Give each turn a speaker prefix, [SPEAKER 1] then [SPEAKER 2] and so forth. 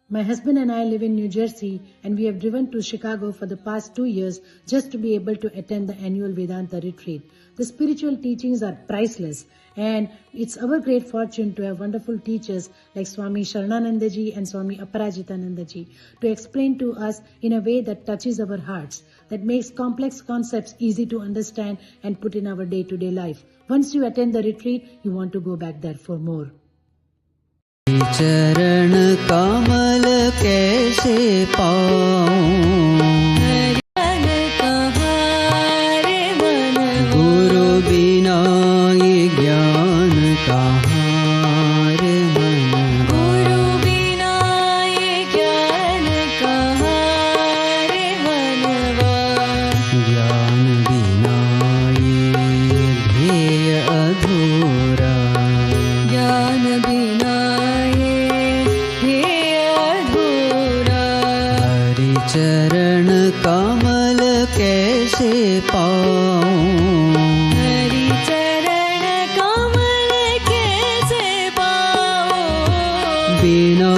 [SPEAKER 1] My husband and I live in New Jersey, and we have driven to Chicago for the past 2 years just to be able to attend the annual Vedanta retreat. The spiritual teachings are priceless, and it's our great fortune to have wonderful teachers like Swami Sharananandaji and Swami Aparajitanandaji to explain to us in a way that touches our hearts, that makes complex concepts easy to understand and put in our day-to-day life. Once you attend the retreat, you want to go back there for more.
[SPEAKER 2] चरण कमल कैसे पाऊं, गुरु बिना ये ज्ञान कहाँ रे मन,
[SPEAKER 3] गुरु बिना ये ज्ञान कहाँ रे मनवा,
[SPEAKER 2] ज्ञान बिना ये ध्येय अधूरा,
[SPEAKER 3] ज्ञान बिना
[SPEAKER 2] चरण कमल कैसे पाऊं,
[SPEAKER 3] हरि चरण कमल कैसे पाऊं,
[SPEAKER 2] बिना